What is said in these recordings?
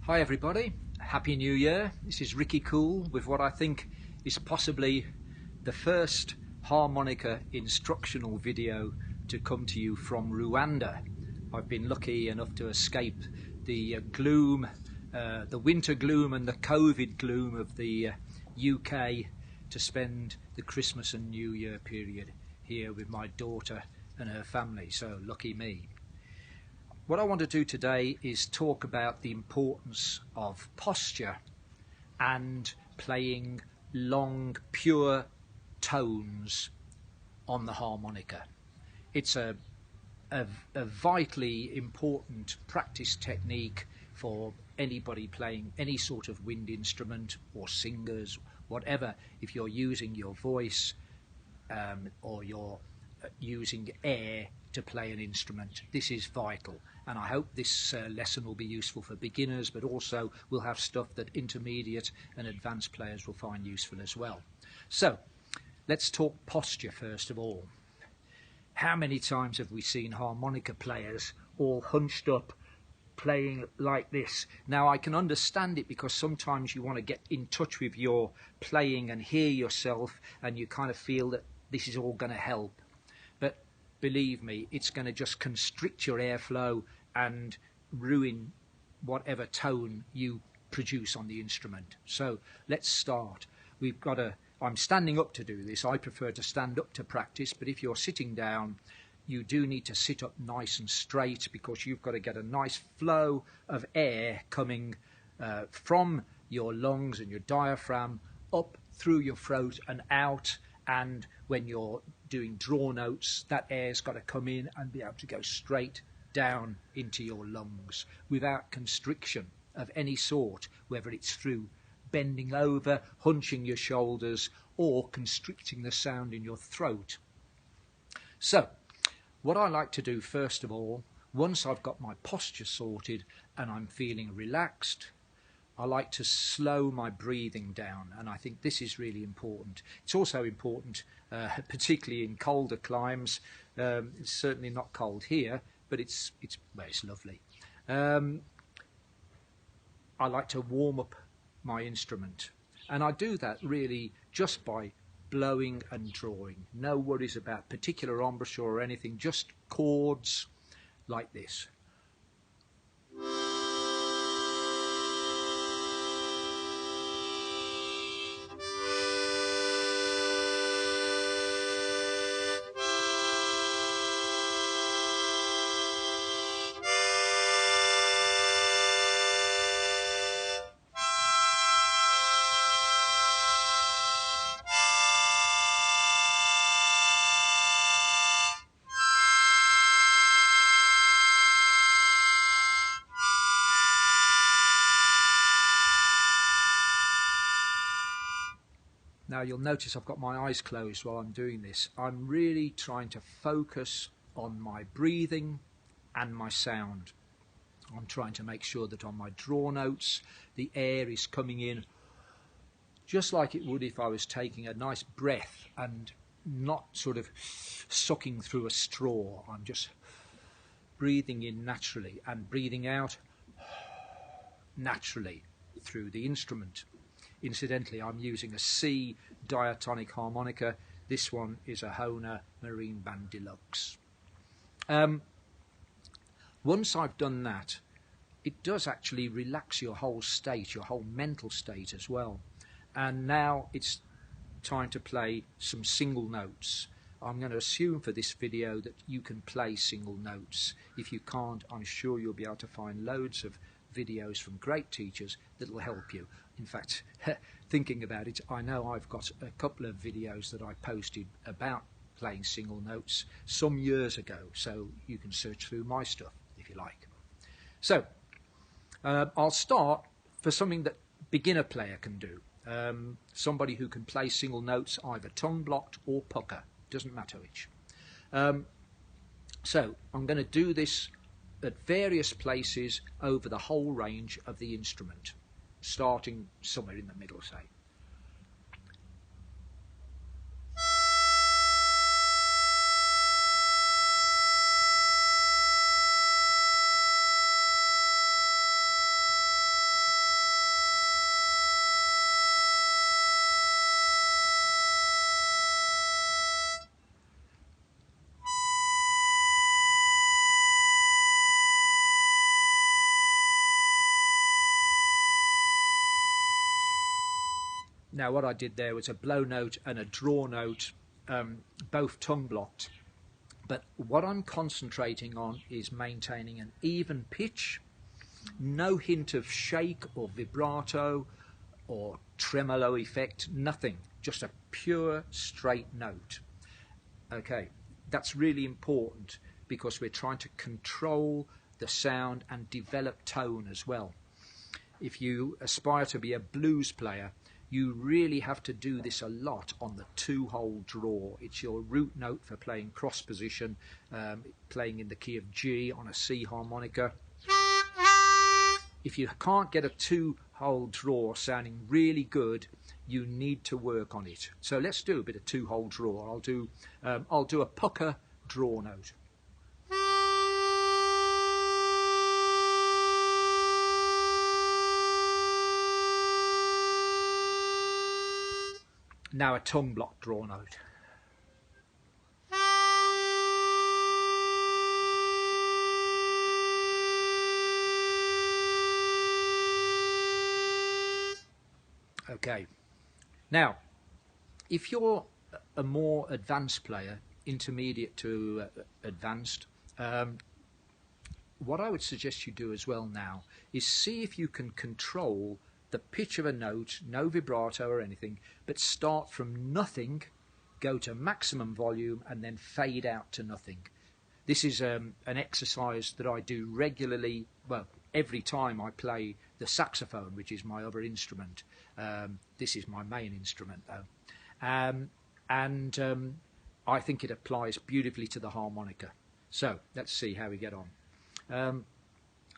Hi everybody, Happy New Year. This is Ricky Cool with what I think is possibly the first harmonica instructional video to come to you from Rwanda. I've been lucky enough to escape the gloom, the winter gloom and the COVID gloom of the UK to spend the Christmas and New Year period here with my daughter and her family, so lucky me. What I want to do today is talk about the importance of posture and playing long, pure tones on the harmonica. It's a vitally important practice technique for anybody playing any sort of wind instrument or singers, whatever. If you're using your voice or you're using air to play an instrument, this is vital, and I hope this lesson will be useful for beginners, but also we'll have stuff that intermediate and advanced players will find useful as well. So let's talk posture first of all. How many times have we seen harmonica players all hunched up playing like this? Now I can understand it, because sometimes you want to get in touch with your playing and hear yourself, and you kind of feel that this is all going to help. But believe me, it's going to just constrict your airflow and ruin whatever tone you produce on the instrument. So let's start. I'm standing up to do this. I prefer to stand up to practice, but if you're sitting down, you do need to sit up nice and straight, because you've got to get a nice flow of air coming from your lungs and your diaphragm up through your throat and out. And when you're doing draw notes, that air's got to come in and be able to go straight down into your lungs without constriction of any sort, whether it's through bending over, hunching your shoulders, or constricting the sound in your throat. So what I like to do first of all, once I've got my posture sorted and I'm feeling relaxed, I like to slow my breathing down, and I think this is really important. It's also important, particularly in colder climes. It's certainly not cold here, but it's lovely. I like to warm up my instrument, and I do that really just by blowing and drawing. No worries about particular embouchure or anything, just chords like this. Now you'll notice I've got my eyes closed while I'm doing this. I'm really trying to focus on my breathing and my sound. I'm trying to make sure that on my draw notes the air is coming in just like it would if I was taking a nice breath and not sort of sucking through a straw. I'm just breathing in naturally and breathing out naturally through the instrument. Incidentally, I'm using a C diatonic harmonica. This one is a Hohner Marine Band Deluxe. Once I've done that, it does actually relax your whole state, your whole mental state as well. And now it's time to play some single notes. I'm going to assume for this video that you can play single notes. If you can't, I'm sure you'll be able to find loads of videos from great teachers that will help you. In fact, thinking about it, I know I've got a couple of videos that I posted about playing single notes some years ago, so you can search through my stuff if you like. So I'll start for something that beginner player can do. Somebody who can play single notes either tongue blocked or pucker, doesn't matter which. So I'm going to do this at various places over the whole range of the instrument, starting somewhere in the middle, say. Now what I did there was a blow note and a draw note, both tongue blocked. But what I'm concentrating on is maintaining an even pitch, no hint of shake or vibrato or tremolo effect, nothing, just a pure straight note. Okay, that's really important because we're trying to control the sound and develop tone as well. If you aspire to be a blues player, you really have to do this a lot on the 2-hole draw. It's your root note for playing cross position, playing in the key of G on a C harmonica. If you can't get a 2-hole draw sounding really good, you need to work on it. So let's do a bit of 2-hole draw. I'll do a pucker draw note. Now a tongue block draw note. Okay. Now, if you're a more advanced player, intermediate to advanced, what I would suggest you do as well now is see if you can control the pitch of a note, no vibrato or anything, but start from nothing, go to maximum volume and then fade out to nothing. This is an exercise that I do regularly, well, every time I play the saxophone, which is my other instrument. This is my main instrument though. I think it applies beautifully to the harmonica. So let's see how we get on.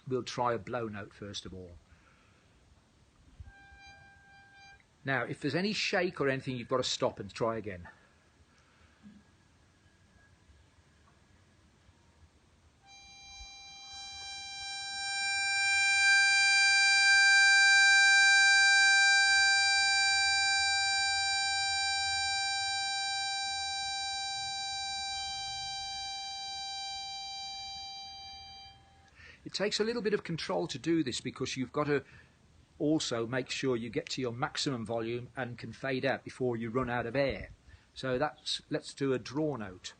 We'll try a blow note first of all. Now, if there's any shake or anything, you've got to stop and try again. It takes a little bit of control to do this because you've got to also make sure you get to your maximum volume and can fade out before you run out of air. So let's do a draw note.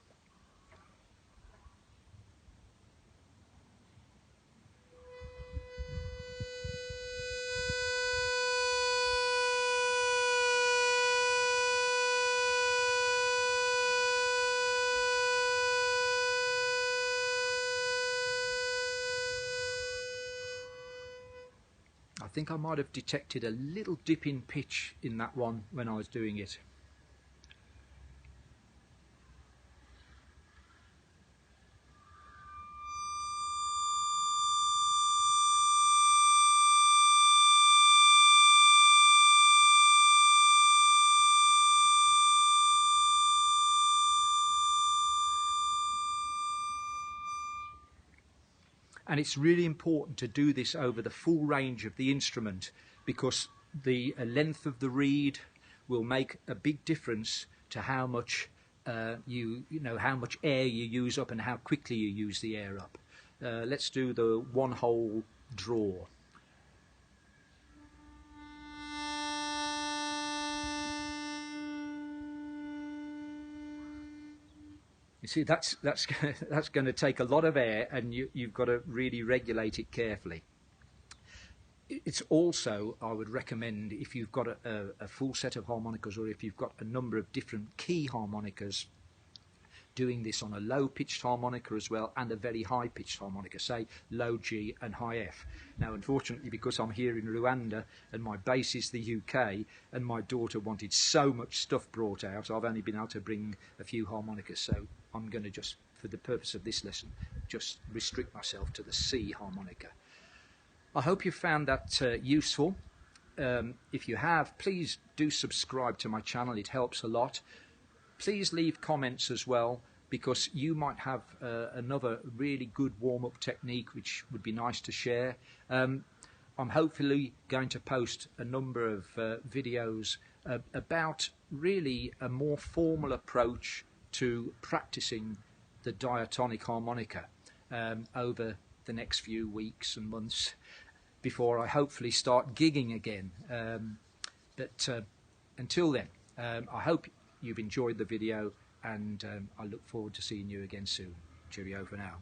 I think I might have detected a little dip in pitch in that one when I was doing it. And it's really important to do this over the full range of the instrument because the length of the reed will make a big difference to how much how much air you use up and how quickly you use the air up. Let's do the 1-hole draw. You see, that's going to take a lot of air, and you've got to really regulate it carefully. It's also, I would recommend, if you've got a full set of harmonicas or if you've got a number of different key harmonicas, doing this on a low-pitched harmonica as well and a very high-pitched harmonica, say low G and high F. Now, unfortunately, because I'm here in Rwanda and my base is the UK and my daughter wanted so much stuff brought out, I've only been able to bring a few harmonicas, so I'm going to just, for the purpose of this lesson, just restrict myself to the C harmonica. I hope you found that useful. If you have, please do subscribe to my channel, it helps a lot. Please leave comments as well, because you might have another really good warm-up technique which would be nice to share. I'm hopefully going to post a number of videos about really a more formal approach to practicing the diatonic harmonica over the next few weeks and months before I hopefully start gigging again. until then, I hope you've enjoyed the video, and I look forward to seeing you again soon. Cheerio for now.